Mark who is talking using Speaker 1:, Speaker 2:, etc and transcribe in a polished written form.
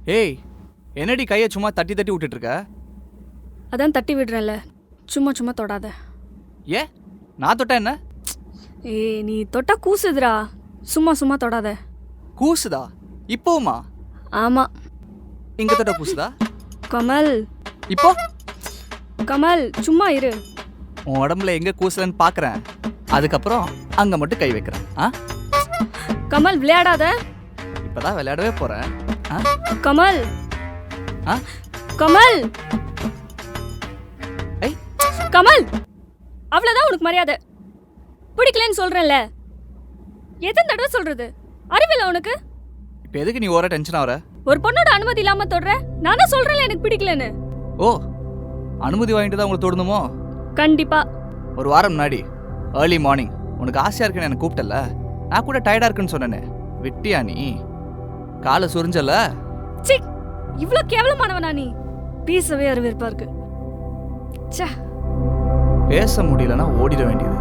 Speaker 1: ஏய், என்னடி கையை சும்மா தட்டி தட்டி விட்டுட்டு இருக்க?
Speaker 2: அதான் தட்டி விடுறேன்ல, சும்மா சும்மா தொடாத.
Speaker 1: ஏ, நான் தொட்டா என்ன?
Speaker 2: ஏய், நீ தொட்டா கூசுதுடா, சும்மா சும்மா தொடாத.
Speaker 1: கூசுதா? இப்போவுமா?
Speaker 2: ஆமா.
Speaker 1: இங்க தொட்டா கூசுதா?
Speaker 2: கமல்,
Speaker 1: இப்போ
Speaker 2: கமல் சும்மா இரு.
Speaker 1: உன் உடம்புல எங்க கூசலன்னு பாக்குறேன், அதுக்கப்புறம் அங்க மட்டும் கை வைக்கிறேன்.
Speaker 2: கமல் விளையாடாத.
Speaker 1: இப்பதான் விளையாடவே போறேன்.
Speaker 2: கமல்,
Speaker 1: ஆ?
Speaker 2: கமல்,
Speaker 1: ஐய்,
Speaker 2: கமல், அவ்வளவுதான் உனக்கு மரியாதை. பிடிக்கலன்னு சொல்றேன்ல, எத்தனை தடவை சொல்றது? அறிவில்லை உனக்கு?
Speaker 1: இப்ப எதுக்கு நீ ஓர டென்ஷன் ஆகுற?
Speaker 2: ஒரு பொண்ணோட அனுமதி இல்லாம தொடுற? நானே சொல்றேன்ல எனக்கு பிடிக்கலன்னு.
Speaker 1: ஓ, அனுமதி வாங்கிட்டு தான் உங்களுக்கு தோணுமோ?
Speaker 2: கண்டிப்பா.
Speaker 1: ஒரு வாரம் முன்னாடி ஏர்லி மார்னிங் உனக்கு ஆசையா இருக்குன்னு எனக்கு கூப்பிட்டல, நான் கூட டயர்டா இருக்குன்னு சொன்னேனே, விட்டியா நீ? காலை சுரிஞ்சல.
Speaker 2: சி, இவ்ளோ கேவலமானவனா நீ? பேசவே அறிவிருப்பா இருக்கு. ச்சே.
Speaker 1: பேச முடியலன்னா ஓடிட வேண்டியது.